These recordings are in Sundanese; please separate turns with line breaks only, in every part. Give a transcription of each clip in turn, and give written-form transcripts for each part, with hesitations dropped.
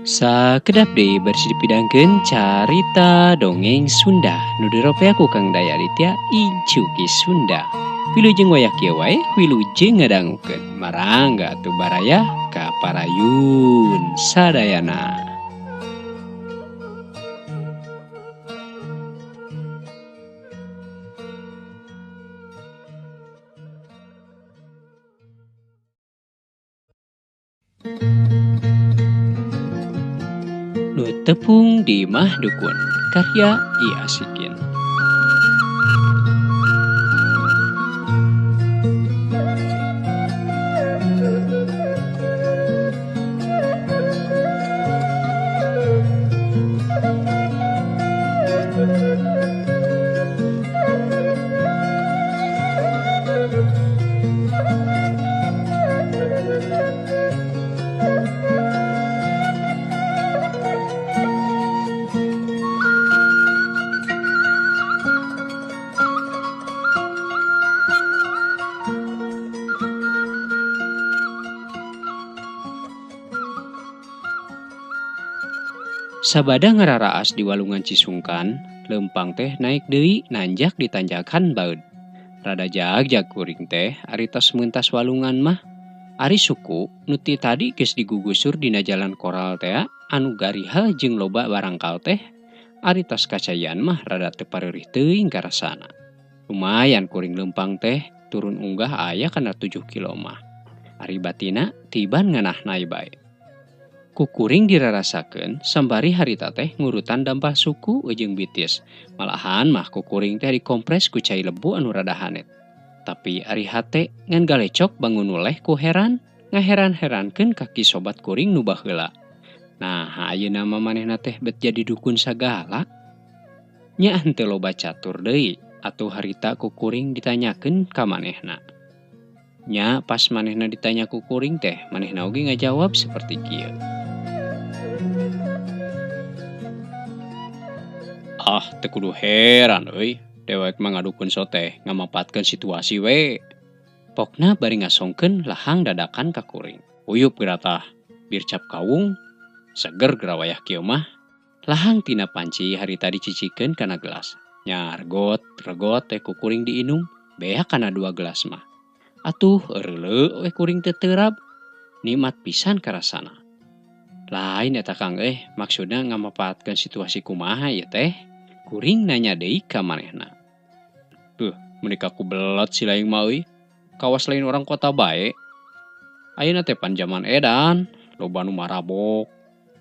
Sakedap deui bersih dipidangkeun carita dongeng Sunda nu dirope aku Kang Daya Aditya Incu Ki Sunda. Wilujeng wayah kieu wae wilujeng ngadangukeun. Marangga atuh baraya ka parayun sadayana. Nu tepung di Mah Dukun karya I Asikin. Sabada ngararaas di walungan Cisungkan, lempang teh naik deui nanjak di tanjakan baeud. Rada jagjag kuring teh ari tos meuntas walungan mah. Ari suku nu ti tadi geus digugusur dina jalan koral teh anu gariha jeung loba barangkal teh ari tos kacayan mah rada teu pareurih teuing karasana. Lumayan kuring lempang teh turun unggah aya kana 7 kilo mah. Ari batina tiban nganahna bae. Kukuring dirarasakeun sambari harita teh ngurutan dampah suku jeung bitis. Malahan mah kukuring teh dikompres ku cai lebu anu rada hanet. Tapi ari hate ngan galecok bangun uleh ku heran, ngaheran-herankeun kaki sobat kuring nu baheula. Nah, ayeuna mah manehna teh bet jadi dukun sagala. Nya henteu loba catur deui atuh harita kukuring ditanyakeun ka manehna. Nya pas manehna ditanya kukuring teh, manehna oge ngajawab seperti kieu. Ah, teu kudu heran euy. Dewek mah ngadukun soteh ngamapatkeun situasi we. Pokna bari ngasongkeun lahang dadakan ka kuring. Uyup geratah, bir cap kawung, seger geura wayah kieu mah. Lahang tina panci harita dicicikeun kana gelas. Nya regot teh ku kuring diinum, beak kana 2 gelas mah. Atuh eureuleu we kuring teu teurab. Nikmat pisan karasana. Lain eta Kang maksudna ngamapatkeun situasi kumaha ieu teh? Kuring nanya deui ka manehna. Menika ku belot si laing mah euy. Kawas lain orang kota bae. Ayeuna teh pan zaman edan, loba nu marabok,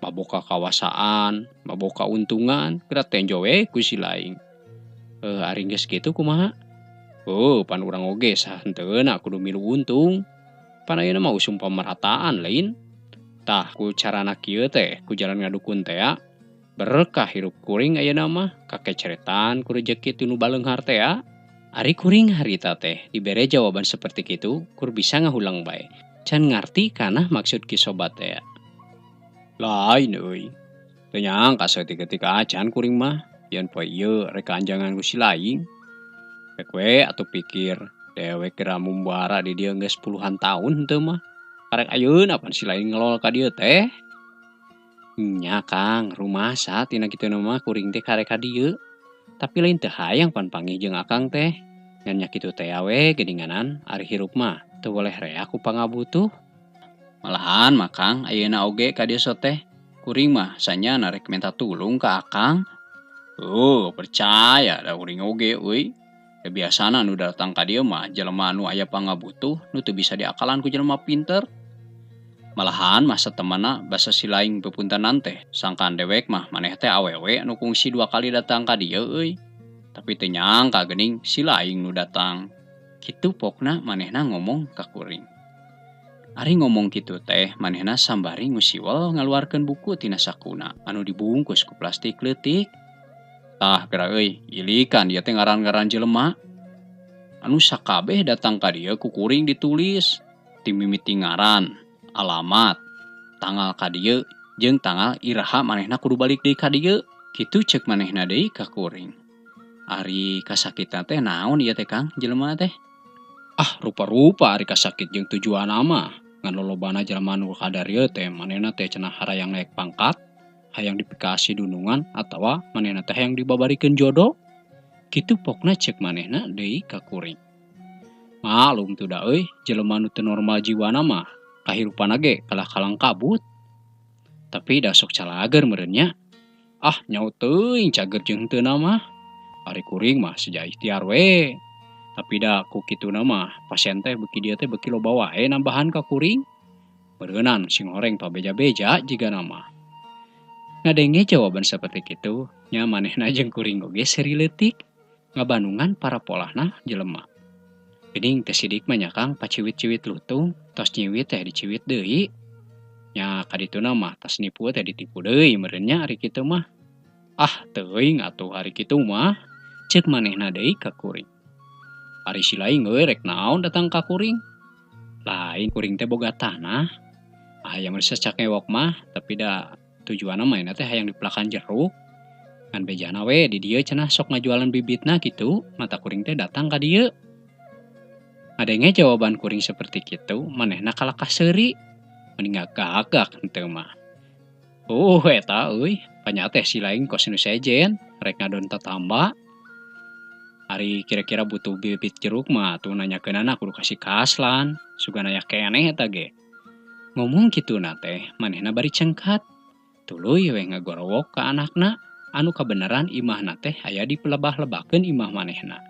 mabok kakawasaan, mabok kauntungan, geura tenjo we ku si laing. Ari geus kitu kumaha? Pan urang oge sahenteuna kudu milu untung. Pan ayeuna mah usum pamerataan lain. Tah ku carana kieu teh, ku jalan ngadukun teh berkah hirup kuring ayeuna mah kakeceretan ku rejeki tinu baleunghar teh. Ari kuring harita teh dibere jawaban seperti kitu kur bisa ngahulang bae. Can ngarti kana maksud ki sobat teh. Lain euy. Teu nyangka saeutik-eutik acan kuring mah yen poe ieu rek anjangan ku si laing. Rek we atuh pikir dewek geura mumbara di dieu geus puluhan tahun henteu mah. Karek ayeuna pan si laing ngelol ka dieu teh. Nya Kang, rumasa tina kitu mah kuring teh karek ka dieu. Tapi lain teu hayang pan panggih jeung akang teh. Ngan nya kitu teh we geuninganan ari hirup mah teu boleh rea ku pangabutuh. Malahan mah Kang ayeuna oge ka dieu teh kuring mah sanyana rek minta tulung ka akang. Percaya da kuring oge euy. Biasana nu datang ka dieu mah jelema nu aya pangabutuh nu teu bisa diakalan ku jelema pinter. Malahan masa temanna basa si laing bepuntenan teh sangkan dewek mah maneh teh awewe anu kungsi 2 kali datang ka dieu euy. Tapi teu nyangka geuning si laing nu datang. Kitu pokna manehna ngomong ka kuring. Ari ngomong kitu teh manehna sambari ngusiwel ngaluarkeun buku tina sakuna anu dibungkus ku plastik leutik. Tah geura euy, ilikan ieu teh ngaran-ngaran jelema. Anu sakabeh datang ka dieu ku kuring ditulis ti mimiti ngaran, alamat, tanggal ka dieu jeung tanggal iraha manehna kudu balik deui ka dieu. Kitu ceuk manehna deui ka kuring. Ari kasakitan teh naon ieu teh Kang jelema teh? Rupa-rupa ari kasakit jeung tujuanna mah. Ngan lolobana jelema nu kadarieu teh manehna teh cenah harayang naek pangkat, hayang dipikasi dunungan atawa manehna teh hayang dibabarikeun jodoh. Kitu pokna cek manehna deui ka kuring. Malum tuh da euy, jelema nu teu normal jiwana mah kahirupana ge kalah kalang kabut. Tapi da sok calager meureun nya. Ah nyaho teuing cager jeung heuteuna mah. Ari kuring mah seja ikhtiar we. Tapi da ku kituna mah pasien teh beuki dieu teh beuki loba wae nambahan ka kuring. Beureunan sing horeng pabeja-beja jigana mah. Ngadenge jawaban seperti kitu, nya manehna jeung kuring oge seri leutik ngabandungan para polahna jelema. Geuning teh sidik mah nya Kang paciwit-ciwit lutung, tos nyiwit teh diciwit deui. Nya kadituna mah tas nipu teh ditipu deui meureun nya ari kitu mah. Ah teuing atuh hari kitu mah, ceuk manehna deui ka kuring. Ari si laing euy rek naon datang ka kuring? Lain kuring teh boga tanah. Aya mah secak ngewok mah, tapi da tujuanna mah teh hayang dipelakan jeruk. Ngan bejana we di dieu cenah sok ngajualan bibitna kitu, mata kuring teh datang ka dieu. Ngadenge jawaban kuring seperti kitu, manehna kalakah seuri. Mending gagak henteu mah. Eta euy, panya teh si laing kos nu sejen, rek ngadon tatamba. Ari kira-kira butuh bibit jeruk mah tuh nanyakeunana kudu kasih kaslan, sugana aya keneh eta ge. Ngomong kituna teh, manehna bari cengkat. Tuluy we ngagorowok ka anakna, anu kabeneran imahna teh aya dipelebah-lebakeun imah manehna.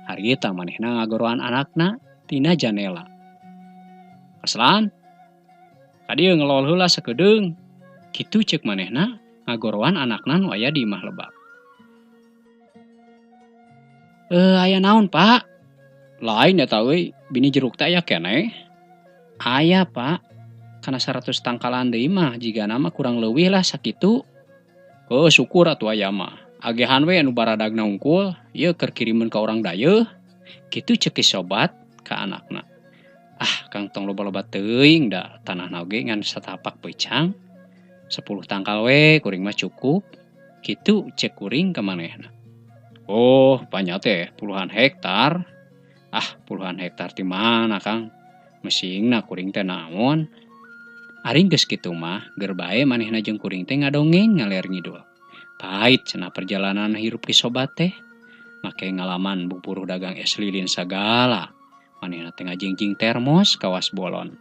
Harita manehna ngagorowan anakna tina janela. Kaslan, kadieu ngelol heula sakedeung. Kitu ceuk manehna ngagorowan anakna nu aya di imah lebak. Aya naon, Pak? Lain eta euy, bini jeruk teh aya keneh. Aya, Pak. Kana 100 tangkalan deui mah jigana mah kurang leuwih lah sakitu. Syukur atuh aya mah. Agehan we anu baradagna unggul, ieu keur kirimeun ka urang dayeuh. Kitu ceuk sobat ka anakna. Ah, Kang tong loba-loba teuing da tanahna oge ngan satapak peucang. 10 tangkal we kuring mah cukup. Kitu cek kuring ka manehna. Oh, panya teh puluhan hektar. Ah, puluhan hektar ti mana, Kang? Mesingna kuring teh naon? Aring geus kitu mah, geur bae manehna jeung kuring teh ngadongeng ngaler ngidul. Pait cenah perjalanan hirup ki sobat teh. Make ngalaman buburuh dagang es lilin sagala. Manehna teh ngajingjing termos kawas bolon.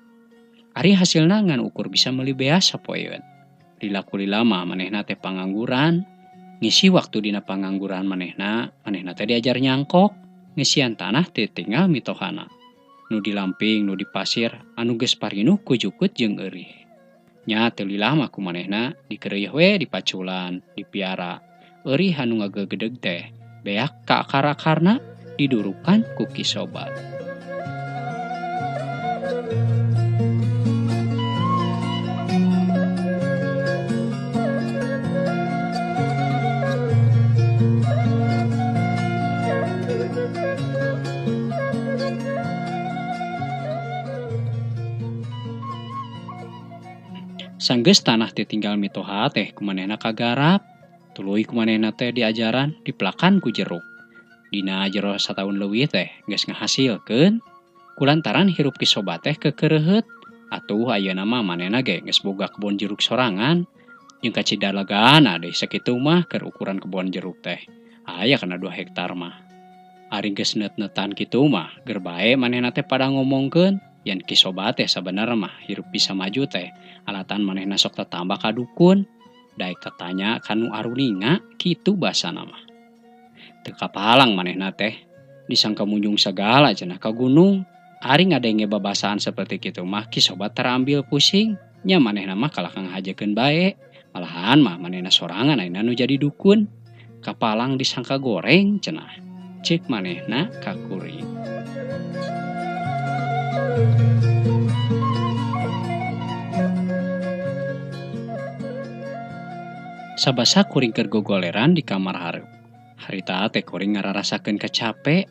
Ari hasilna ngan ukur bisa meuli beas sapoeun. Lila mah manehna teh pangangguran. Ngisi waktu dina pangangguran manehna teh diajar nyangkok. Ngisian tanah teh tinggal mitohana. Nu di lamping, nu di pasir, anu geus parinuh ku jukut jeung eurih. Nya teu lilah mah ku manehna dikeureuh we dipaculan, dipiara. Eurih anu ngagegedeg teh beak ka akar-akarna didurukan ku ki sobat. Sanggeus tanah teh tinggal mitoha teh kumanehna kagarap. Tuluy kumanehna teh diajaran dipelakan ku jeruk. Dina jero sataun leuwih teh geus ngahasilkeun. Kulantaran hirup ki sobat teh kekereuheut. Atuh ayeuna mah manehna ge geus boga kebon jeruk sorangan. Jeung kacidalegana deui sakitu mah keur ukuran kebon jeruk teh. Aya kana 2 hektar mah. Ari geus neut-neutan kitu mah, geur bae manehna teh pada ngomongkeun yen ki sobat teh sabenerna mah hirup bisa maju teh alatan manehna sok tatambah ka dukun. Daek tatanya kanu aruninga kitu basana mah. Teu kapalang manehna teh disangka munjung sagala cenah ka gunung. Ari ngadenge babasaan seperti kitu mah ki sobat terambil pusing. Nya manehna mah kalah ngahajekeun bae. Malahan mah manehna sorangan ayeuna nu jadi dukun. Kapalang disangka goreng cenah. Ceuk manehna ka kuring. Sabasa kuring keur gogoleran di kamar hareup. Harita teh kuring ngararasakeun kacape.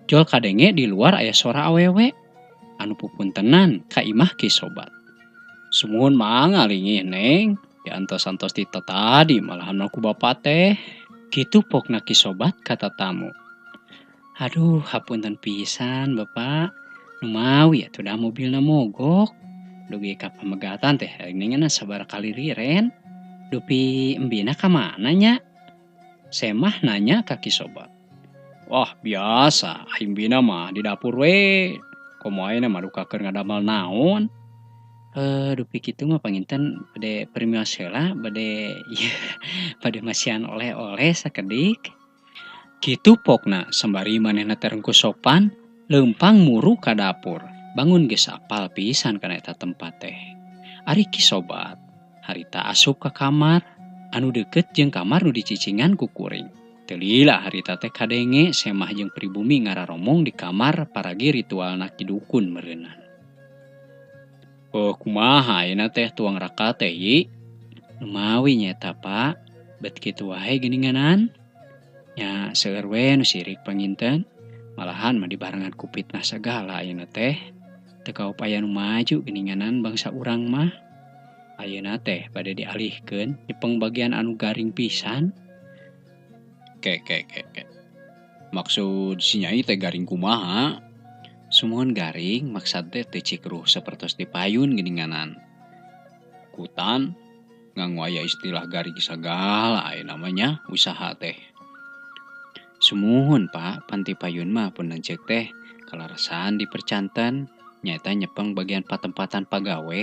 Jol kadenge di luar aya suara awewe. Anu pupuntenan ka imah ki sobat. Sumuhun mah ngalingih Neng. Diantos-antos ti tadi malahan ku bapa teh. Kitu pokna ki sobat kata tamu. Aduh, hapunten pisan Bapak. Nu mawi atuh da mobilna mogok. dugi ka pamegatan teh ningan sabaraha kali riren dupi embina ka mana nya. Semah nanya ka Kisobat. Wah biasa, embina mah di dapur we. Komo ayeuna mah dukakeun ngadamel naon? Dupi kitu mah panginten bade permios heula bade bade masihan oleh-oleh sakedik. Kitu pokna sembari manehna terengku sopan, leumpang muru ka dapur. Bangun geus apal pisan kana eta tempat teh. Ari Kisobat harita asup ka kamar anu deukeut jeung kamar nu dicicingan ku kuring. Teu lila harita teh kadenge Semah jeung pribumi ngararomong di kamar paragi ritualna ki dukun meureunnan. Kumaha ayeuna teh tuang raka teh Yi? Numawi nyata Pak, bet kitu wae geuninganan. Nya seueur we nu sirik panginten, malahan mah dibarengan ku fitnah sagala ayeuna teh. Teu kaupaya nu maju geuninganan bangsa urang mah. Ayeuna teh bade dialihkeun nyepeng bagian anu garing pisan. Ke. Maksud si Nyai teh garing kumaha? Sumuhun garing maksad teh teu cikruh sapertos dipayun geuninganan. Kutan nganggo aya istilah garing sagala aya namanya usaha teh. Sumuhun Pak, panti payun mah pun lanceuk teh kalarasan dipercanten nyaeta nyepeng bagian patempatan pagawe.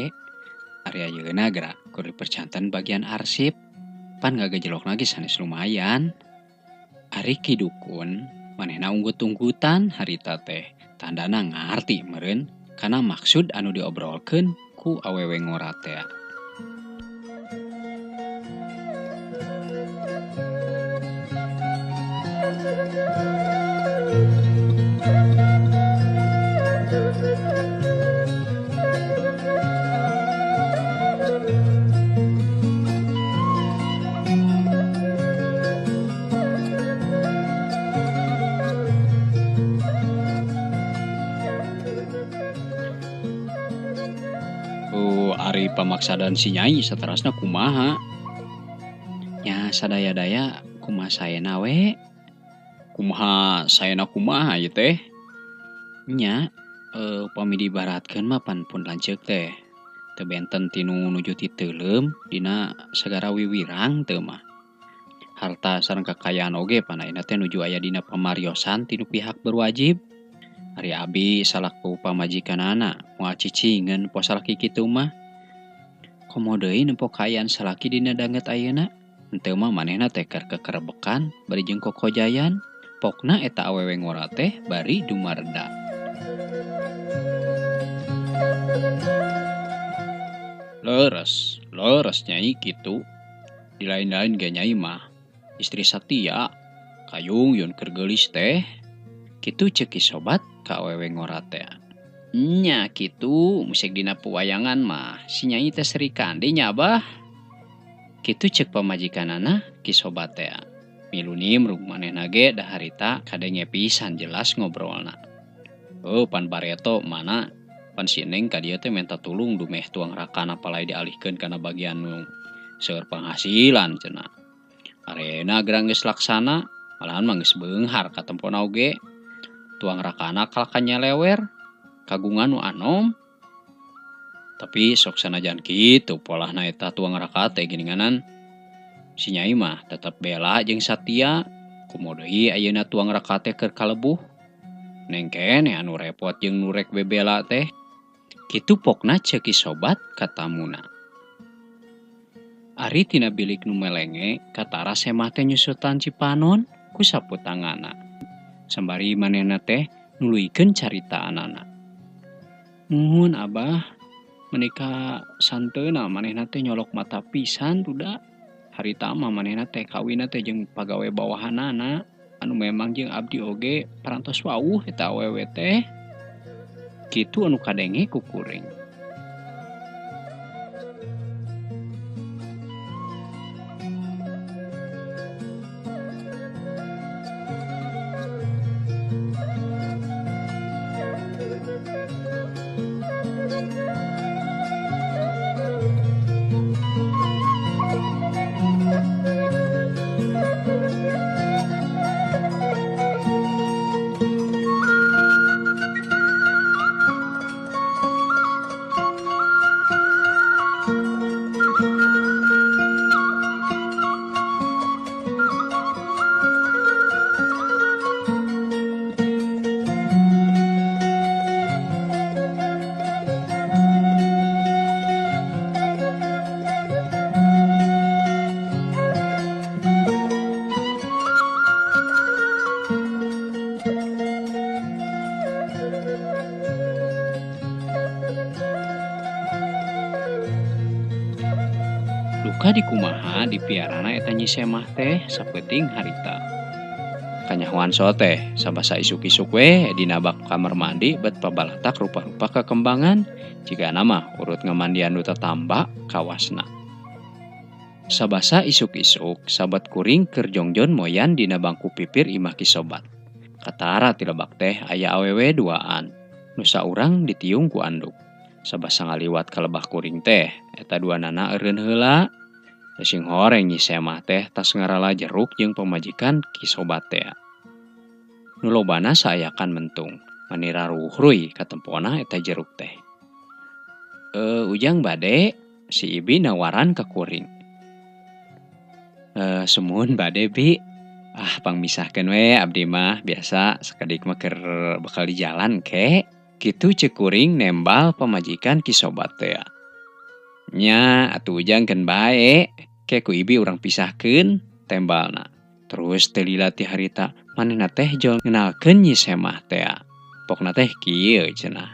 Ari ayeuna geura keur dipercanten bagian arsip. Pan ngagajelok lagi sanes lumayan. Ari ki dukun manehna unggut-unggutan harita teh. Tandana ngarti meureun kana maksud anu diobrolkeun ku awewe ngora teh. Ari pamaksadan si Nyai saterasna kumaha? Nya sadaya-daya kumaha saena we? Kumaha saena kumaha ieu teh? Nya upami diibaratkeun mah pan pun lanceuk teh. Teu benten tinu nuju ti teuleum dina sagara wiwirang teu mah. Harta sareng kakayaan oge pan ayeuna teh nuju aya dina pamariosan ti nu pihak berwajib. Ari abi salaku pamajikanana moal cicingeun poe salaki kitu mah. Komo deui nempo kaayaan salaki dina danget ayeuna. Henteu mah manehna teh keur kekerebekan bari jeung kokojayan. Pokna eta awewe ngora teh bari dumarda. Leres Nyai kitu. Di lain-lain ge Nyai mah istri satia, kayung yun keur geulis teh. Kitu ceuk Kisobat ka awewe ngora teh. Nya kitu musik dina pewayangan mah si Nyai teh Srikandi nya Abah. Kitu ceuk pamajikanana Kisobat teh. Milunim rug manehna ge da harita kadenge pisan jelas ngobrolna. Pan bareto mana pan si Neng ka dieu teh minta tulung dumeh tuang rakana palai dialihkeun kana bagian nu seueur penghasilan cenah. Arena gerang geus laksana, malahan mah geus beunghar ka tempona oge. Tuang rakana kalkan nyelewer, kagungan nu anom. Tapi sok sanajan kitu polahna eta tuang raka teh geuninganan. Si Nyai mah tetep bela jeung satia, kumaha deui ayeuna tuang raka teh keur kalebuh. Neng keneh anu repot jeung nu rek bebela teh. Kitu pokna ceuk Kisobat ka tamuna. Ari tina bilik nu melenge katara Semah teh nyusutan Cipanon ku saputanganna. Sembari manehna teh nuluykeun caritaanana. Nuhun Abah, menika santeuna manehna teh nyolok mata pisan duda. Harita mah manehna teh kawinna teh jeung pagawe bawahanana anu memang jeung abdi oge parantos wawuh eta awewe teh. Kitu anu kadenge ku kuring. duka di kumaha dipiarana eta Nyi Semah teh sapeting harita. Kanyahoan so teh sabasa isuk-isuk we dina bak kamar mandi bet pabalatak rupa-rupa kekembangan jika nama urut ngamandian nu tatamba kawasna. Sabasa isuk-isuk sabat kuring keur jongjon moyan dina bangku pipir imah kisobat. Katara ti lebak teh aya awewe duaan. Nu saurang ditiung ku anduk. Sabasa ngaliwat ka lebah kuring teh eta duanana eureun heula. Sing horeng Nyi Semah teh tas ngarala jeruk jeung pamajikan kisobat teh. Nu lobana saayakan mentung. Manira ruhruy katempona eta jeruk teh. Ujang bade si Ibi nawaran ka kuring. Sumuhun bade Bi. Pangmisahkeun we abdi mah biasa sakadik mah keur bakal di jalan ke. Kitu ceuk kuring nembal pamajikan kisobat teh. Nya atuh ujang keun bae. Ke ku Ibi urang pisahkeun tembalna. Terus teu lila ti harita manehna teh jol ngenalkeun Nyi Semah teh. Pokna teh kieu cenah.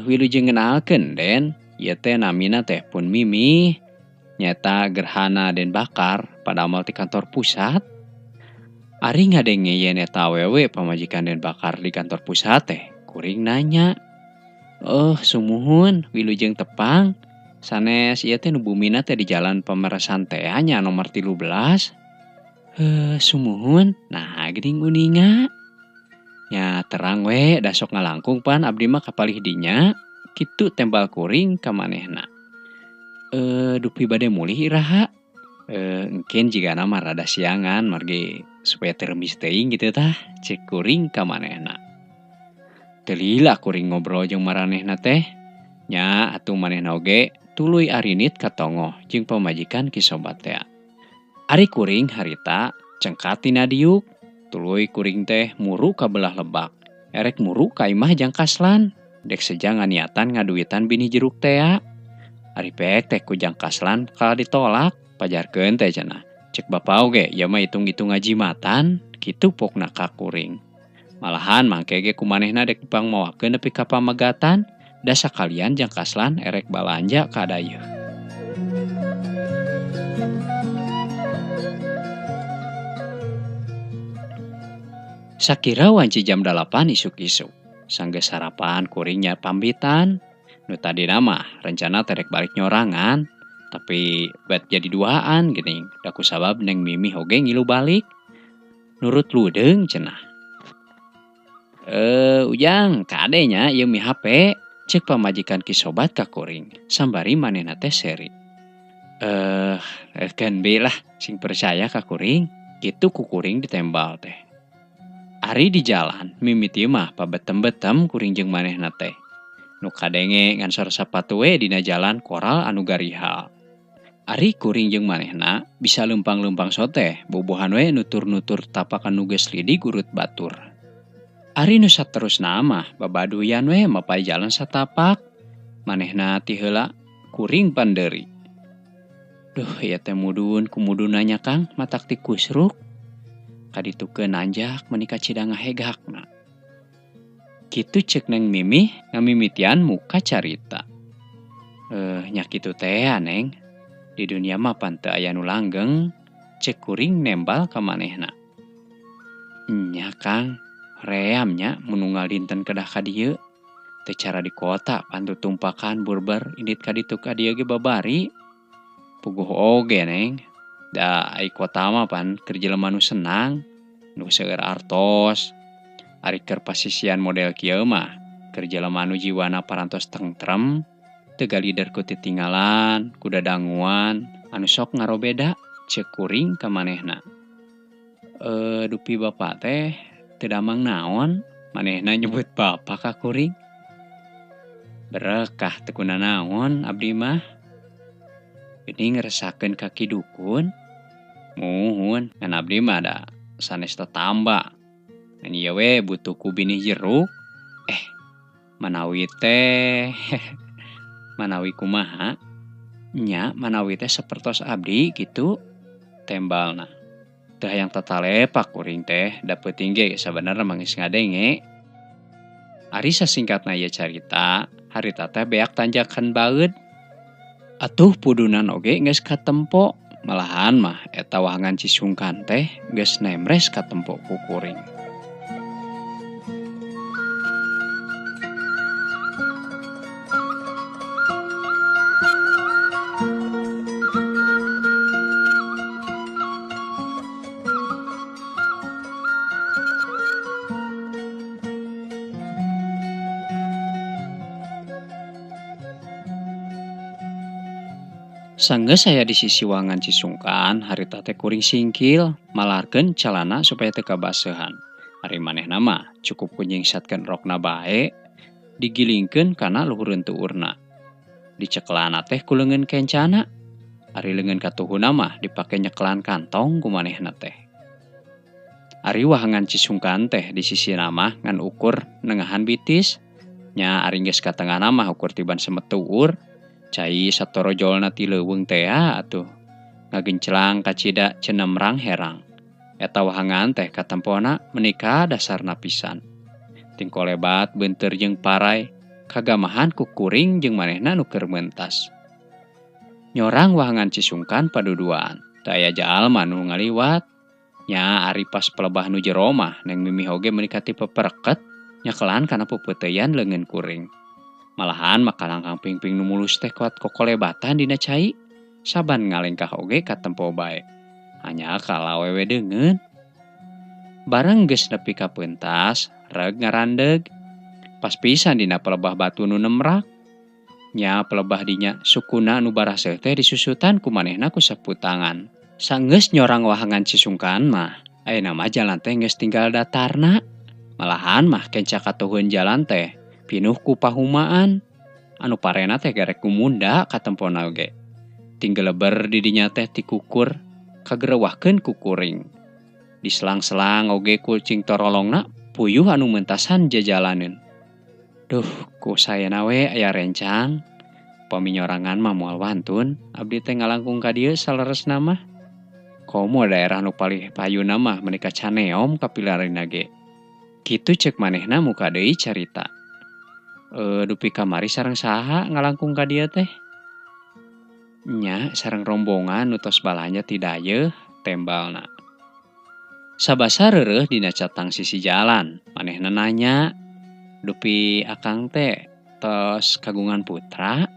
Wilujeng ngenalkeun Den. Ieu teh namina teh Pun Mimi. Nyata gerhana Den Bakar pada amal di kantor pusat. Ari ngadenge yen eta awewe pamajikan Den Bakar di kantor pusat teh. Kuring nanya. Sumuhun wilujeng tepang. Sanes ieu teh nu bumina teh di jalan Pameresan teh nya nomor 13. Sumuhun. Nah geuning uninga. Nya terang we da sok ngalangkung pan abdi mah kapalih dinya. Kitu tembal kuring ka manehna. Dupi bade mulih iraha. Engkeun jigana mah rada siangan margi supaya teremis teuing gitu tah cek kuring ka manehna. Teu lila kuring ngobrol jeung maranehna teh. Nya atuh manehna oge tuluy arinit katongo jeung pamajikan kisobat teh. Ari kuring harita cengkat tina diuk, tuluy kuring teh muru ka belah lebak. Erek muru ka imah Jang Kaslan. Dek seja nganiatan ngaduitan bini jeruk teh. Ari pek teh ku Jang Kaslan kala ditolak, pajarkeun teh cenah. Cek bapa oge, ya mah hitung-hitung ngajimatan, kitu pokna ka kuring. Malahan mangke ge kumanehna dek dipangmoakeun nepi ka pamegatan, da sakalian Jang Kaslan erek balanja ka dayeuh. Sakira wanci jam 8 isuk-isuk. Sanggeus sarapan kuring nya pambitan. Nu tadi nama rencana terek balik nyorangan, tapi bet jadi duaan geuning. Da kusabab Neng Mimi oge ngilu balik. Nurut ludeung cenah. Ujang kade nya ieu mi HP, cek pamajikan kisobat ka kuring. Sambari manehna teh seri. Keun bi lah sing percaya ka kuring. Kitu ku kuring ditembal teh. Ari di jalan mimiti mah pabetem-betem kuring jeung manehna teh. Nu kadenge ngansor sapatu we dina jalan koral anu garihal. Ari kuring jeung manehna bisa lempang-lempang soteh bobohan we nutur-nutur tapak anu geus lidig urut batur. Ari nu saterusna mah babaduyan we mapay jalan satapak. Manehna ti heula kuring pandeuri. Duh ieu teh mudun kumudunanya Kang matak ti kusruk. Kaditukeun nanjak menika cidang ngahegakna. Kitu cek Neng Mimi ngamimitian muka carita. Nya kitu teh Neng. Di dunia mah pan teu aya nu langgeng, cek kuring nembal ka manehna. Nya Kang, ream nya mun unggal dinten kedah ka dieu. Teu cara di kota pan tumpakan burber indit ka ditu ka dieu ge babari. Puguh oge Neng. Da ai kota mah pan keur jelema nu senang, nu seueur artos. Ari keur pasisian model kieu mah keur jelema nu jiwana parantos tentrem, teu galider ku titinggalan, ku dadanguan, anu sok ngarobeda ceuk kuring ka manehna. Dupi bapa teh teu damang naon, manehna nyebut bapa ka kuring. Berekah teu kunaon abdi mah. Geuning ngresakeun kaki dukun. Muhun, ngan abdi mah da sanes tetamba. Ngan ieu we butuh ku bini jeruk. Manawi teh manawi kumaha? Nya manawi teh sapertos abdi kitu tembalna. Teu hayang tatalepak kuring teh da peuting ge sabenerna mah geus ngadenge. Ari sasingkatna ieu carita, harita teh beak tanjakan baeud. Atuh pudunan oge geus katempo, malahan mah eta wahangan Cisungkan teh geus nemres katempo ku kuring. Sanggeus saya di sisi wahangan Cisungkan, harita teh kuring singkil, malarkeun calana supaya teu kabaseuhan. Ari manehna mah cukup kunyingsatkeun rokna bae, digilingkeun kana luhureun tuurna. Dicekelaana teh ku leungeun kencana. Ari leungeun katuhuna mah dipake nyeklan kantong ku manehna teh. Ari wahangan Cisungkan teh di sisi mah ngan ukur nengahan bitis, nya ari geus ka tengahna mah ukur tiban semet tuur. Cai satoro jolna ti leuweung teh atuh. Ngagenclang kacida cenemrang herang. Eta wahangan teh katempona menika dasarna pisan. Tingko lebat beunteur jeung parai, kagamahan ku kuring jeung manehna nu keur meuntas. Nyorang wahangan Cisungkan paduduan, teu aya jalma nu ngaliwat. Nya ari pas pelebah nu jero mah neng mimih oge menika ti pepereket, nyakelan kana pupeuteyan leungeun kuring. Malahan makalangkang pingping nu mulus teh kuat kokolebatan dina cai, saban ngalengkah oge katempo bae. Hanya kala awewe deungeun. Bareng geus nepi ka peuntas, reg ngarandeg. Pas pisan dina pelebah batu nu nemrak. Nya pelebah dinya sukuna nu baraseuh teh disusutan ku manehna ku saputangan. Sanggeus nyorang wahangan Cisungkan mah, ayeuna mah jalan teh geus tinggal datarna. Malahan mah kenca katuhun jalan teh pinuh ku pahumaan. Anu parena teh garek kumunda katempona oge. Tinggeleber di dinya teh tikukur kagerewahkeun ku kuring. Diselang-selang oge kucing torolongna puyuh anu meuntasan jajalaneun. Duh, ku sayana we aya rencang. Paminyorangan mah moal wantun, abdi teh ngalangkung ka dieu saleresna mah. Komo daerah nu palih payuna mah menika caneom kapilarina ge. Kitu ceuk manehna muka deui carita. Dupi kamari sareng saha ngalangkung ka dieu teh? Nya sareng rombongan nu tos balanja ti dayeuh tembalna. Sabasa reureuh dina catang sisi jalan, manehna nanya, "Dupi akang teh tos kagungan putra?"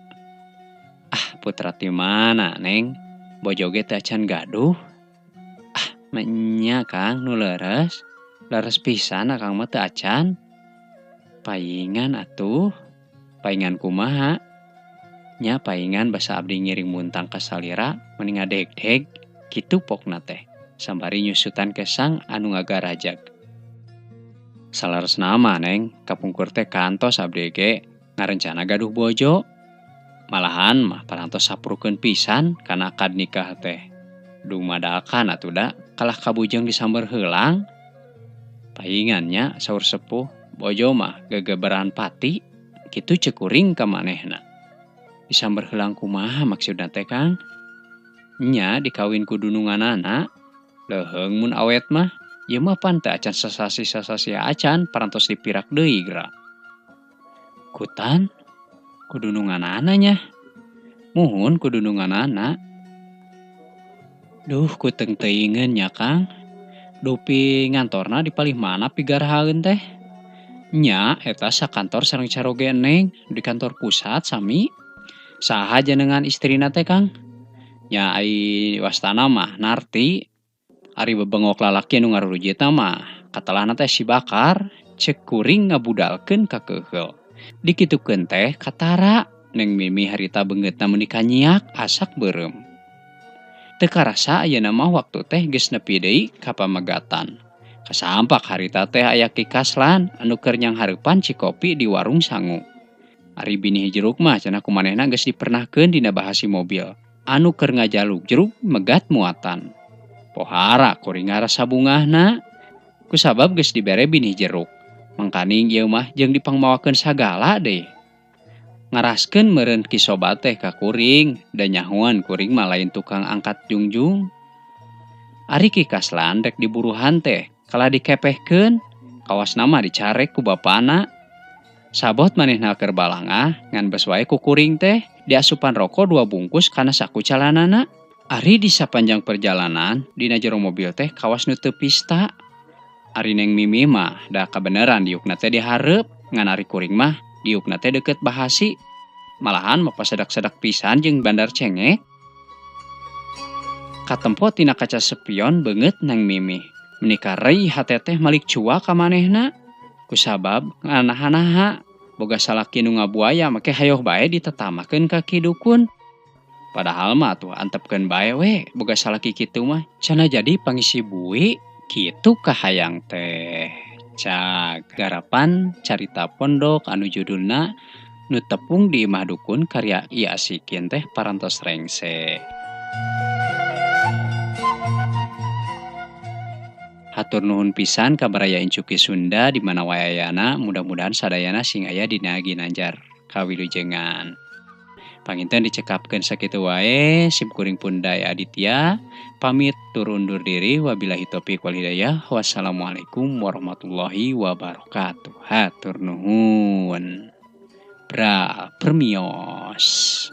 "Ah, putra ti mana, Neng? Bojo ge teh acan gaduh." "Ah, nya Kang nu leres. Leres pisan akang mah teu acan." "Paingan atuh." "Paingan kumaha?" "Nya paingan basa abdi ngiring muntang ka salira meni ngadeg-deg." Kitu pokna teh, sambari nyusutan kesang anu ngagarajag. "Salaresna mah Neng, kapungkur teh kantos abdi ge ngarencana gaduh bojo. Malahan mah parantos saprukeun pisan kana akad nikah teh. Dumadakan atuh da kalah kabujang disamber heulang." "Paingannya," saur sepuh, "bojo mah gegeberan pati." Kitu ceuk kuring ka manehna. "Disamber heulang kumaha maksudna teh Kang?" "Nya dikawin ku dununganana. Leuheung mun awet mah, ieu mah pan teu acan sasasi-sasasi acan parantos dipirak deui geura." "Kutan? Ku dununganana nya?" "Muhun ku dununganana." "Duh kuteung teuingeun nya Kang. Dupi ngantorna di palih mana pigarahaeun teh?" "Nya eta sakantor sareng caroge Neng di kantor pusat sami." "Saha jenengan istrina teh Kang?" "Nya ai wastana mah Narti. Ari bebengok lalaki anu ngarurujitna mah katelahna teh si Bakar." Ceuk kuring ngabudalkeun ka keuheul. Dikitukeun teh katara Neng Mimi harita beungeutna meuni kanyiak asak beureum. Teu karasa ayeuna mah waktu teh geus nepi deui ka pamegatan. Kasampak harita teh aya Ki Kaslan anu keur nyanghareupan cikopi di warung sangu. Ari binih jeruk mah cenah kumanehna geus dipernahkeun dina bahasi mobil. Anu keur ngajaluk jeruk megat muatan. Pohara kuring ngarasa bungahna. Kusabab geus dibere binih jeruk. Mangkaning ieu mah jeung dipangmawakeun sagala deui. Ngaraskeun meureun Ki Sobat teh ka kuring, da nyahoan kuring mah lain tukang angkat jungjung. Ari Ki Kaslan rek diburuhan teh, kalah dikepehkeun, kawasna mah dicarek ku bapana. Sabot manehna keur balangah ngan beus wae ku kuring teh diasupan rokok 2 bungkus kana saku calanana. Ari di sapanjang perjalanan dina jero mobil teh kawas nu teu pista. Ari Neng Mimi mah da kabeneran diukna teh dihareup ngan ari kuring mah diukna teh deukeut bahasi. Malahan mapasedak-sedak pisan jeung bandar cengek. Katempo tina kaca spion beungeut Neng Mimi. Menika reuy hate teh malik cua ka manehna. Kusabab nganaha-naha boga salaki nu ngabuaya make hayoh bae ditetamakeun ka ki dukun. Padahal mah atuh antepkeun bae we boga salaki kitu mah cenah jadi pangisi bui kitu kahayang teh. Cak garapan carita pondok anu judulna Nu Tepung di Imah Dukun karya I Asikin teh parantos rengse. Hatur nuhun pisan ka Baraya Incuki Sunda di mana wae ayana, mudah-mudahan sadayana sing aya dina Ginanjar kawilujengan. Panginten dicekapkeun sakitu wae, simkuring Pundai Aditya pamit tur undur diri, wabillahi taufik wal hidayah. Wassalamualaikum warahmatullahi wabarakatuh. Hatur nuhun. Permios.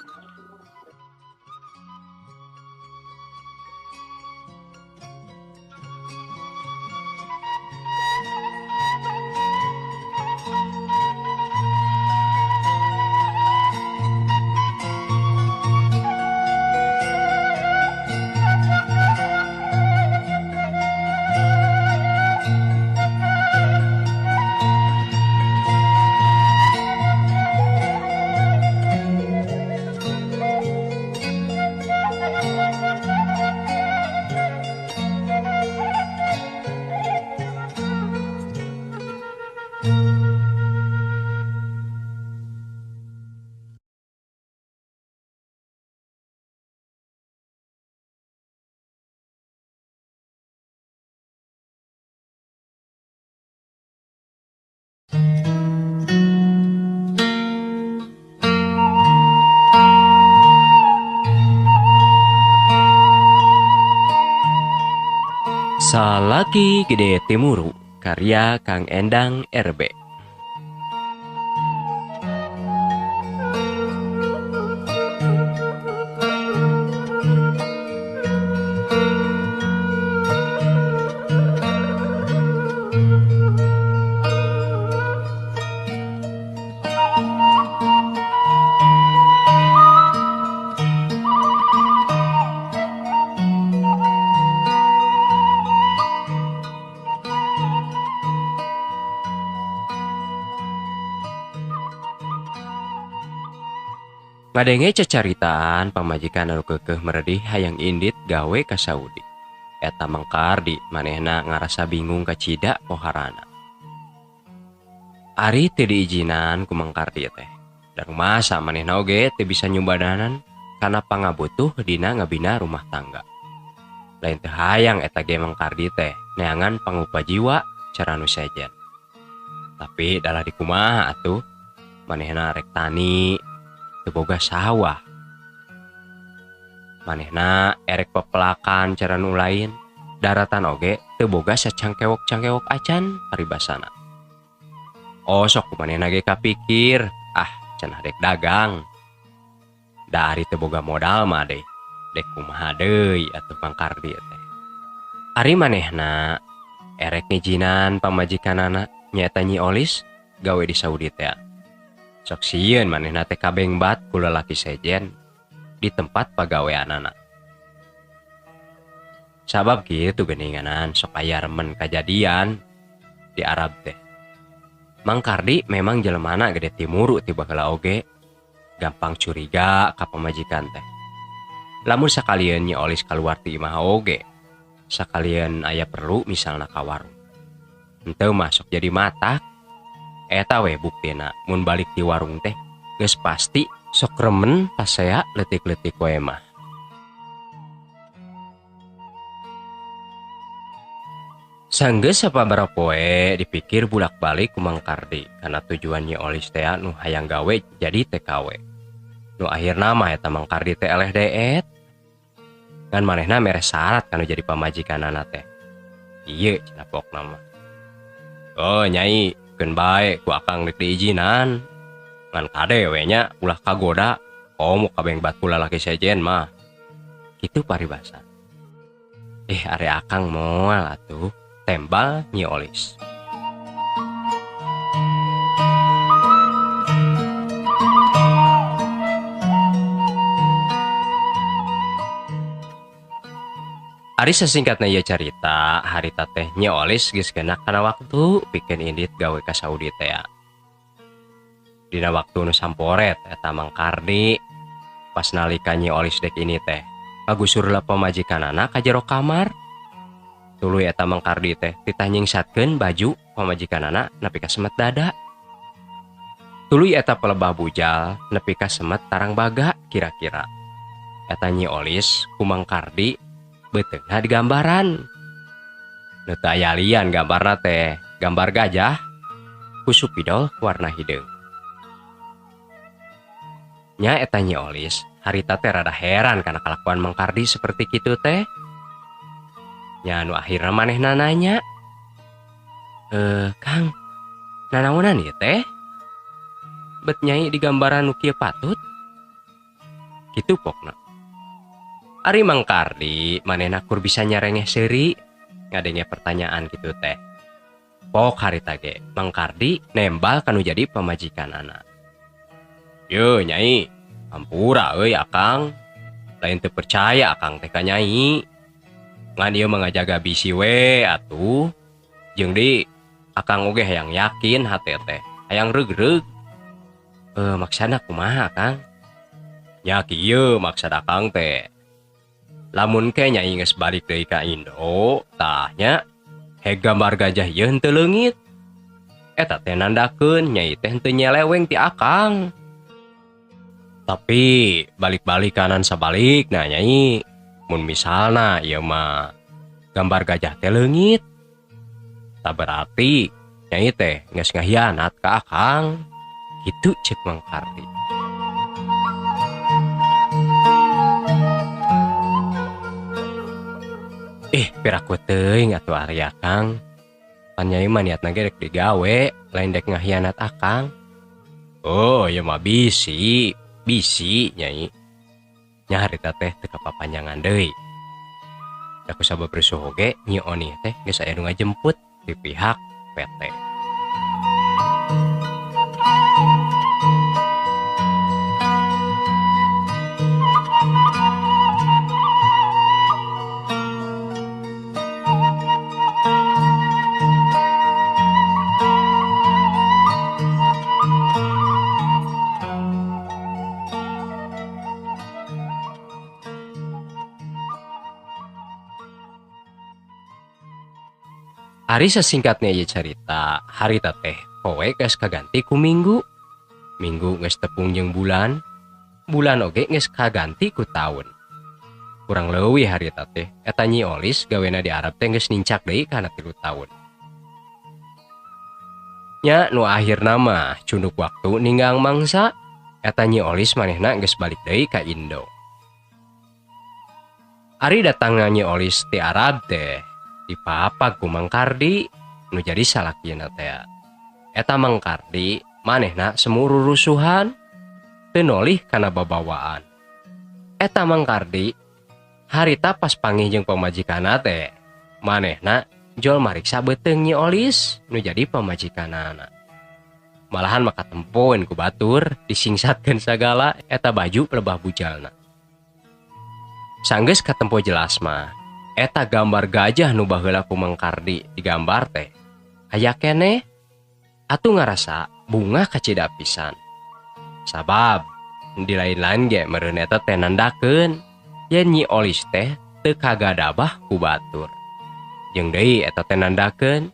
Salaki Gede Timuru, karya Kang Endang RB. Ngadenge cecaritaan pamajikan anu keukeuh meredih hayang indit gawe ka Saudi. Eta Mangkardi manehna ngarasa bingung ka cida poharana. Ari teu diijinan ku Mangkardi teh. Dan masa manehna oge teu bisa nyumbadanan kana pangabutuh dina ngabina rumah tangga. Lain teu hayang eta ge Mangkardi teh neangan pangupa jiwa cara nu sejen. Tapi dalah dikumaha atuh manehna rek tani teu boga sawah. Manehna erek pepelakan cara nu lain, daratan oge teu boga sacangkewok-cangkewok acan paribasana. Osok manehna ge kapikir, cenah dek dagang. Da ari teu boga modal mah deh, dek kumaha deui atuh Mangkardi teh. Ari manehna erek ngijinan pamajikanana nyaeta Nyi Olis gawe di Saudi teh. Sok sieun manehna teh kabengbat ku lalaki sejen di tempat pagaweanana. Sabab kitu geuninganan sok aya remen kajadian di Arab teh. Mangkardi memang jelemana Gede Timuru ti baheula oge gampang curiga ka pamajikan teh. Lamun sakalian Nyi Olis kaluar ti imah oge, sakalian aya perlu misalna ka warung. Henteu masuk jadi matak. Eta we buktina mun balik di warung teh geus pasti sok remen pasea leutik-leutik we mah. Sanggeus sababaraha poe dipikir bulak-balik ku Mangkardi kana tujuan Nyi Olis teh nu hayang gawe jadi TKW. Nu akhirna mah eta Mangkardi teh eleh deet. Ngan manehna mere syarat kanu jadi pamajikanana teh. Ieu cenah pokna mah. Oh Nyai, Pikeun bae ku akang rek diijinan. Ngan kade we nya ulah kagoda komo kabeng batu lalaki sejen mah. Kitu paribasa. Are akang moal atuh tembal Nyi Olis. Ari sesingkatna ieu carita, harita teh Nyi Olis geus genak kana waktu pikeun indit gawe ka Saudi teh. Dina waktu nu samporet eta Mang Kardi pas nalika Nyi Olis dek ini teh pagusur pamajikanana ka jero kamar. Tuluy eta Mang Kardi teh titah nyingsatkeun baju pamajikanana nepi ka semet dada. Tuluy eta pelebah bujal nepi ka semet tarang baga kira-kira. Eta Nyi Olis ku Mang Kardi beteungna di gambaran. Nu teu aya lian gambarna teh gambar gajah ku supidol warna hideung. Nya eta Nyi Olis harita teh rada heran kana kalakuan Mang Kardi seperti kitu teh. Nya nu akhirna manehna nanya, Kang, nanaonan ieu teh? Bet nyai di gambaran nu kieu patut?" Kitu pokna. Ari Mang Kardi manehna kur bisa nyarengeh seuri ngadenge pertanyaan kitu teh. Pok harita ge Mang Kardi nembal kanu jadi pamajikanana. "Yo nyai, ampura euy akang. Lain teu percaya akang teh ka nyai. Ngan ieu mah ngajaga bisi we atuh. Jeung di akang oge hayang yakin hate teh, hayang reug-reug." Maksana kumaha akang?" "Nya kieu maksud akang teh. Lamun ke nyai geus balik deui ka Indo, tah nya heg gambar gajah ieu henteu leungit. Eta teh nandakeun nyai teh henteu nyeleweng ti akang. Tapi balik-balik kanan sabalik nah nyai, mun misalna ieu mah gambar gajah teh leungit, tah berarti nyai teh geus ngahianat ka akang." Kitu ceuk Mang Kardi. Piraku teuing atuh ari akang. Pan nyai mah niatna ge rek digawe, lain dek ngahianat akang. "Oh, ieu mah bisi nyai." Nya harita teh teu kapapanjangan deui. Da ku sabab rusuh oge Nyi Oni teh geus aya nu ngajemput ti pihak PT. Ari sesingkatnya ieu carita, harita teh poe geus kaganti ku minggu. Minggu geus tepung jeung bulan. Bulan oge geus kaganti ku taun. Kurang leuwih harita teh eta Nyi Olis gawena di Arab teh geus nincak deui kana 3 taun. Nya nu akhirna mah cunduk waktu ninggang mangsa, eta Nyi Olis manehna geus balik deui ka Indo. Ari datangna Nyi Olis ti Arab teh dipapag ku Mang Kardi nu jadi salakieuna teh. Eta Mang Kardi manehna semuru rusuhan teu nolih kana babawaan. Eta Mang Kardi harita pas panggih jeung pamajikanna teh manehna jol mariksa beuteung Nyi Olis nu jadi pamajikanana. Malahan maka tempoeun ku batur disingsatkeun sagala eta baju pelebah bujalna. Sanggeus katempo jelas mah eta gambar gajah nu baheula ku Mang Kardi digambar teh aya keneh atuh ngarasa bunga kacida pisan. Sabab di lain-lain ge meureun eta teh nandakeun yen Nyi Olis teh teu kagadabah ku batur. Jeung deui eta teh nandakeun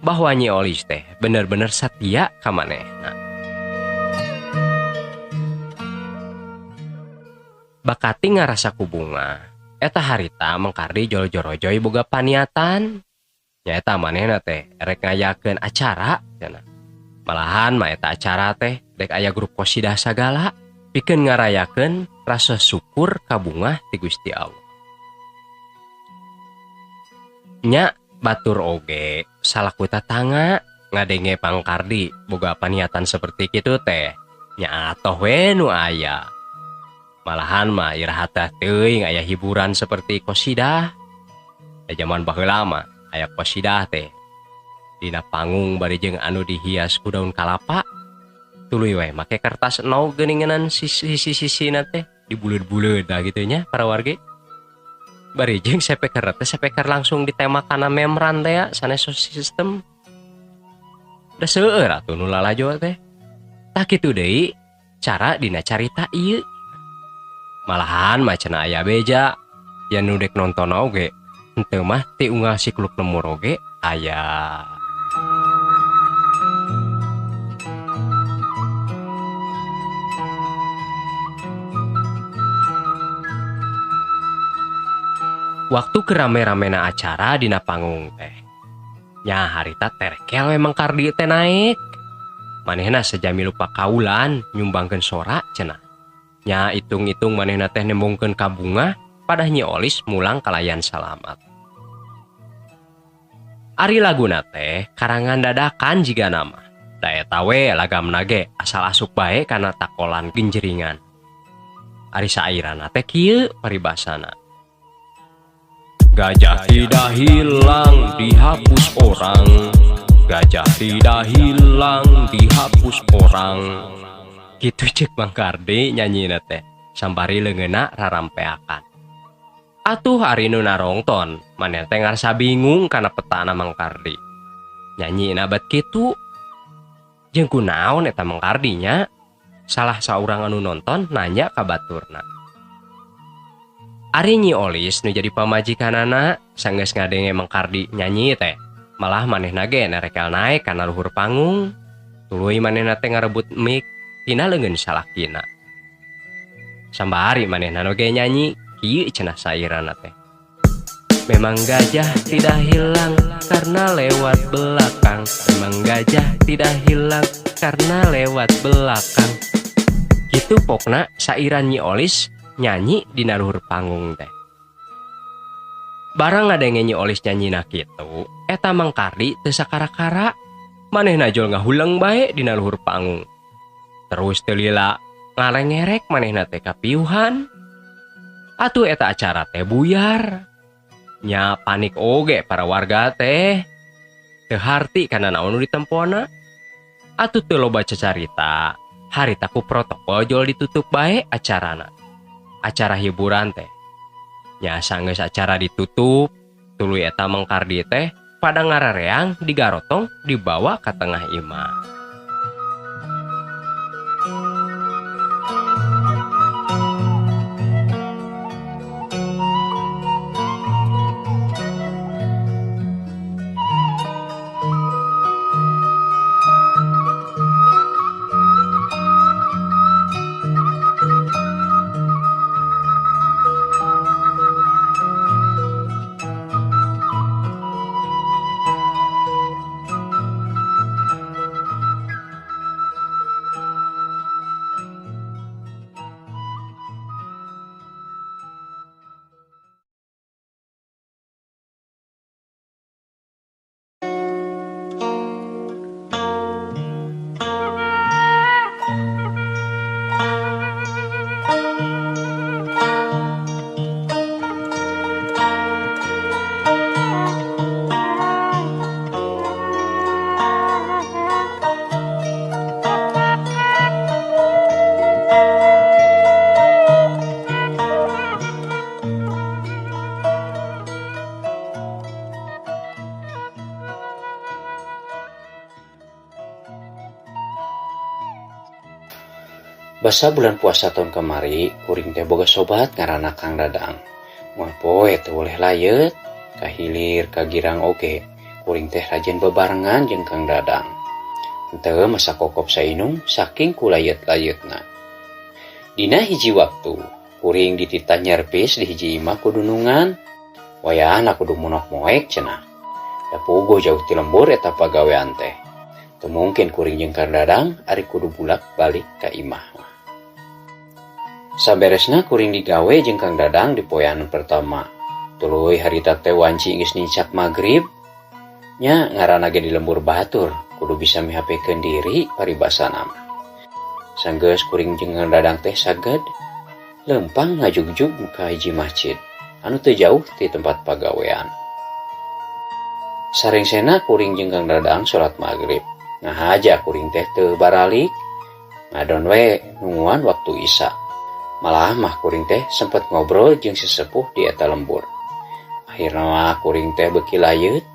bahwa Nyi Olis teh bener-bener satia ka manehna. Bakati ngarasa ku bunga eta harita Mang Kardi jol-jorojoi boga paniatan. Nyaeta manehna teh rek ngayakeun acara cenah. Malahan mah eta acara teh dek aya grup qosidah sagala pikeun ngarayakeun rasa syukur ka bunga ti Gusti Allah. Nya batur oge salaku tatangga ngadenge pangkardi boga paniatan seperti kitu teh nya atoh we nu aya. Malahan mah iraha teuing aya hiburan seperti qosidah. Da zaman baheula mah aya qosidah teh. Dina panggung bari jeung anu dihias ku daun kalapa. Tuluy we make kertas eno geuninganan sisi-sisina teh dibuleud-buleud da kitu nya para wargi. Bari jeung speaker teh speaker langsung ditemakan memran teh ya sanes sistem. Da seueur atuh nu lalajo teh. Tah kitu deui cara dina carita ieu. Malahan mah cenah aya beja yang nu dek nonton oge. Henteu mah ti unggal sikluk lemur oge aya. Waktu kerame-ramena acara dina panggung teh. Nya harita terkel memang kardi teh naik. Manehna sejami lupa kaulan nyumbangkeun sora cenah. Nya itung-itung manehna teh nembongkeun ka bunga padah Nyi Olis mulang kalayan salamat. Ari laguna teh karangan dadakan jiga nama. Da eta we lagamna ge asal asuk bae kana takolan genjeringan. Ari sairana teh kieu paribasana. Gajah tidak hilang dihapus orang. Gajah tidak hilang dihapus orang. Gitu cek Mang Kardi nyanyina teh sambari leungeunna rarampeakan. Atuh hari nu narongton maneh teh ngarasa bingung kana petana Mang Kardi. Nyanyina bat kitu. Jeung kunaon eta Mang Kardi nya? Salah saurang anu nonton nanya ka baturna. Ari Nyi Olis nu jadi pamajikanana sanggeus ngadenge Mang Kardi nyanyi teh. Malah manehna ge nerekel naek kana luhur panggung. Tuluy manehna teh ngarebut mik tina leungeun salakina. Sambari manehna oge nyanyi kieu cenah sairana teh. Memang gajah tidak hilang karena lewat belakang. Memang gajah tidak hilang karena lewat belakang. Kitu pokna sairan Nyi Olis nyanyi di luhur panggung teh. Barang ngadenge Nyi Olis nyanyina kitu, eta Mang Kardi teu sakara-kara, manehna jol ngahulang bae di luhur panggung. Terus teu lila ngalengerek manehna teh kapiuhan. Atuh eta acara teh buyar. Nya panik oge para warga teh. Teu harti kana naon nu ditempona. Atuh teu loba cacarita, harita ku protokol jol ditutup bae acarana. Acara hiburan teh nya sanggeus acara ditutup tuluy eta Mang Kardi teh pada ngarareang digarotong dibawa ka tengah imah.
Basa bulan puasa tahun kemari, kuring teh boga sobat ngaranna Kang Dadang. Moal poe teu boleh layet, kahilir kagirang oge. Kuring teh rajin bebarengan jeung Kang Dadang. Henteu masa kokop sainung saking kulayet-layetna. Dina hiji waktu, kuring dititah nyerpis di hiji imah kudunungan. Wayahna kudu munok moek cenah. Da puguh jauh ti lembur eta pagawean teh. Teu mungkin kuring jeung Kang Dadang ari kudu bulak balik ka imah. Saberesna kuring digawe jeung Kang Dadang di poean pertama. Tuluy harita teh wanci geus nicak magrib. Nya ngaranna ge di lembur batur kudu bisa mihapekeun diri paribasana mah. Sanggeus kuring jeung Kang Dadang teh saged lempang ngajugjug ka hiji masjid anu teu jauh ti tempat pagawean. Sarengsena kuring jeung Kang Dadang salat maghrib. Ngahaja kuring teh teu baralik ngadon we nungguan waktu isya. Malah mah kuring teh sempet ngobrol jeung sesepuh di eta lembur. Akhirna mah kuring teh beuki layeut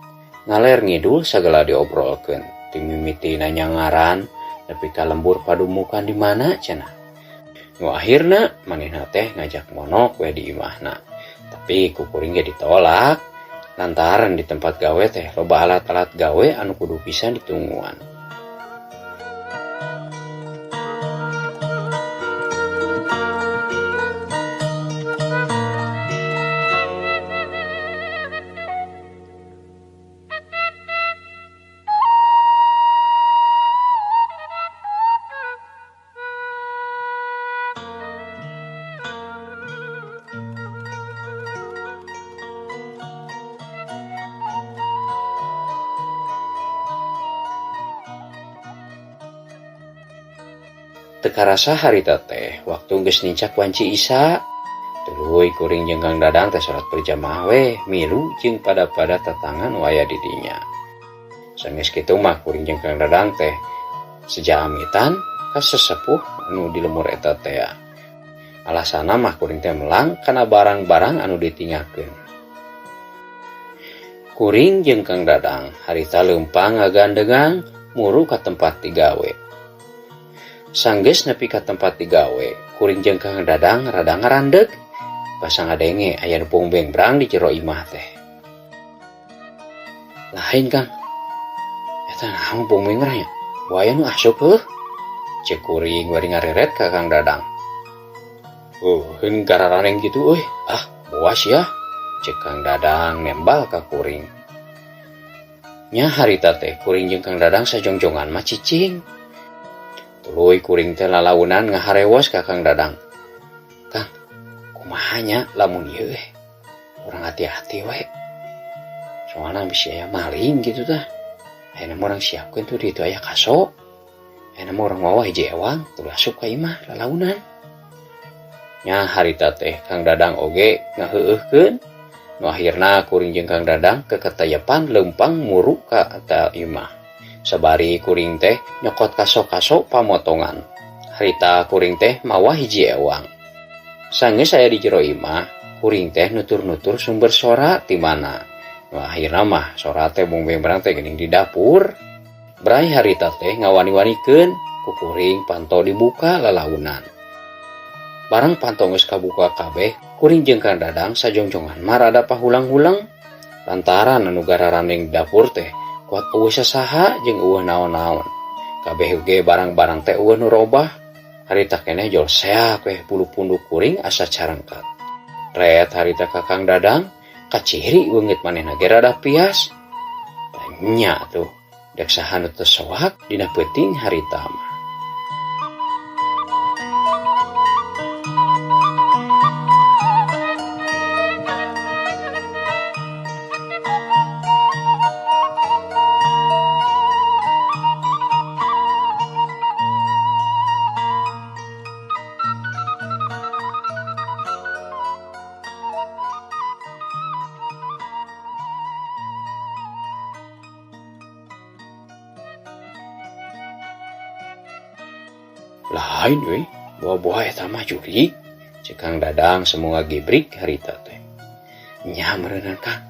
ngaler ngidul sagala diobrolkeun. Ti mimiti nanya ngaran nepi ka lembur padumukan di mana cenah. Nu akhirna manehna teh ngajak monok we di imahna. Tapi ku kuring ge ditolak lantaran di tempat gawe teh loba alat-alat gawe anu kudu pisan ditungguan. Teka rasa harita teh waktu geus nincak wanci isya. Tuluy kuring jeung Kang Dadang teh salat berjamaah we milu jeung pada tatangan waya di dinya. Sanes kitu mah kuring jeung Kang Dadang teh sejamitan ka sesepuh anu di lemur eta teh. Alasana mah kuring teh melang kana barang-barang anu ditinggalkeun. Kuring jeung Kang Dadang harita leumpang ngagandengan muru ka tempat digawe. Sanggeus nepi ka tempat digawe, kuring jeung Kang Dadang rada ngarandeg. Basa ngadenge aya nu pungbengrang di jero imah teh. Lain Kang. Eta naon pungbengrang nya? Waya nu asup heuh. Cek kuring bari ngareret ka Kang Dadang. Heun gararaneng kitu euy. Boas ya. Cek Kang Dadang nembal ka kuring. Nya harita teh kuring jeung Kang Dadang sajongjongan mah cicing. Tuluy kuring teh lalaunan ngaharewos ka Kang Dadang. Kang, kumaha nya lamun ieu urang hati-hati we. Soalna bisi aya maling gitu tah. Ayeuna mah urang siapkeun tuh di ditu aya kaso. Ayeuna mah urang mawa hiji ewang tuluy asup ka imah lalaunan. Nya harita teh Kang Dadang oge ngaheueuhkeun. Nu akhirna kuring jeung Kang Dadang keketayepan leumpang muru ka eta imah. Sabari kuring teh nyokot kaso-kaso pamotongan. Harita kuring teh mawa hiji ewang. Sanggeus aya di jero imah, kuring teh nutur-nutur sumber sora ti mana. Nu akhirna mah sora teh bung-bung teh geuning di dapur. Brai harita teh ngawani-wanikeun ku kuring panto dibuka lalaunan. Barang panto geus kabuka kabeh, kuring jeung Kang Dadang sajongjongan mah rada pahulang-hulang lantaran anu gararaneng di dapur teh kuat eueuh sasaha jeung eueuh naon-naon. Kabeh ge barang-barang teh eueuh nu robah. Harita keneh jol seak we bulu punduk kuring asa carengkat. Ret harita ka Kang Dadang kaciri beungeut manehna ge rada pias. Nya tuh dek saha nu teu soak dina peuting harita mah. Lain we, buah-buah eta mah jurig. Cek Kang Dadang semua gebrik harita teh. Nya meureunna Kang.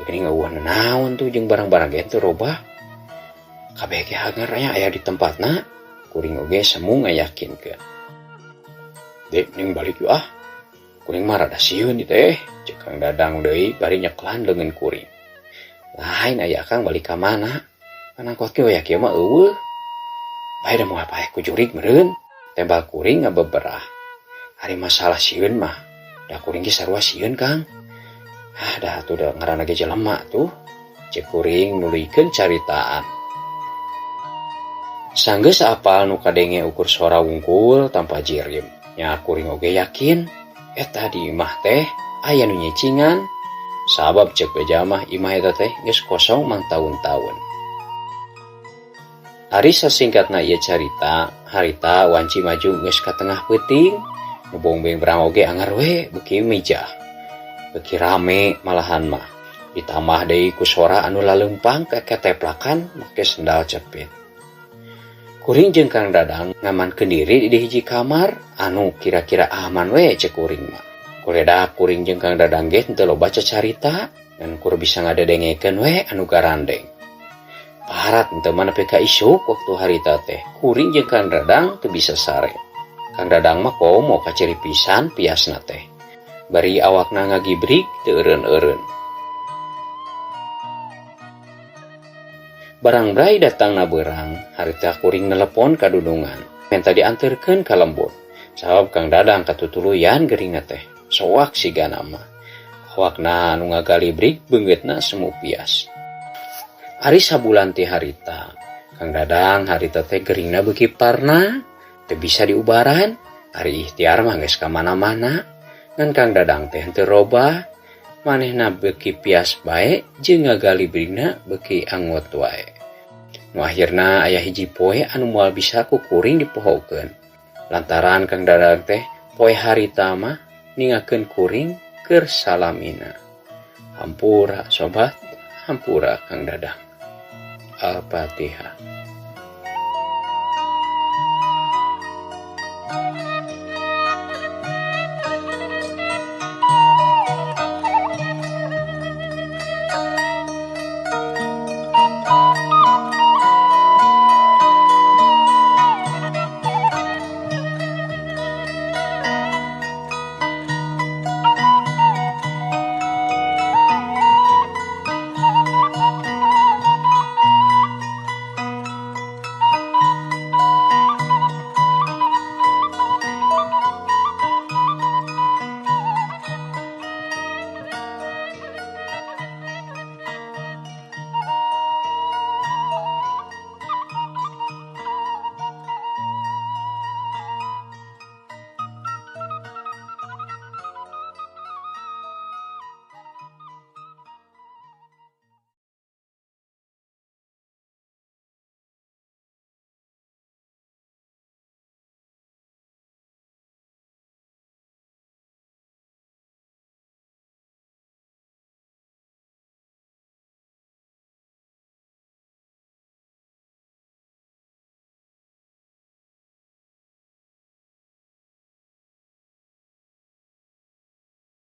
Geuning ngeueuh naon tuh jeung barang-barang ge teu robah. Kabeh ge hanger aya di tempatna. Kuring oge semu ngayakinkeun. Dek ning balik yeuh ah. Kuring mah rada sieun ieu teh. Cek Kang Dadang deui bari nyeklan leungeun kuring. Lain aya Kang balik ka mana? Panangkot ge we kieu mah eueuh. Bae da moal pae ku jurig meureun. Tembal kuring ngabeberah. Hari masalah sieun mah. Da kuring ge sarua sieun Kang. Dah tuh da ngaranna ge jelema tuh. Cek kuring nuluykeun caritaan. Sanggeus apal nu kadenge ukur sora wungkul tanpa jirim. Nya kuring oge yakin eta di imah teh aya nu nyicingan. Sabab cek beja mah imah eta teh geus kosong mang taun-taun. Ari sasingkatna ieu carita, harita wanci maju geus ka tengah peuting, nu bongbeng berang oge anggar we beuki meja. Beuki rame malahan mah. Ditambah deui ku sora anu laleumpang keketeplakan make sendal cepit. Kuring jeung Kang Dadang ngamankeun diri di hiji kamar anu kira-kira aman we cek kuring mah. Kuredak kuring jeung Kang Dadang ge teu loba cacarita dan kur bisa ngadedengekeun we anu garandeng. Paharat teu nepi ka isuk waktu harita teh. Kuring jeung Kang Dadang teu bisa sare. Kang Dadang mah komo kaciri pisan piasna teh. Bari awakna ngagibrig teu eureun-eureun. Barang bray datangna beurang, harita kuring nelepon ka dudungan. Minta dianterkeun ka lembur. Sabab Kang Dadang katutuluyan geuringna teh. Soak sigana mah. Awakna anu ngagalibrig beungeutna semu pias. Ari sabulan ti harita, Kang Dadang harita teh geuringna beuki parna, teu bisa diubaran, ari ikhtiar mah geus ka mana-mana, ngan Kang Dadang teh teu robah, manehna beuki pias bae jeung ngagalibrigna beuki anggot wae. Nu akhirna aya hiji poe anu moal bisa ku kuring dipohokeun. Lantaran Kang Dadang teh poe harita mah ningakeun kuring keur salamina. Hampura sobat, hampura Kang Dadang. Al-Fatihah.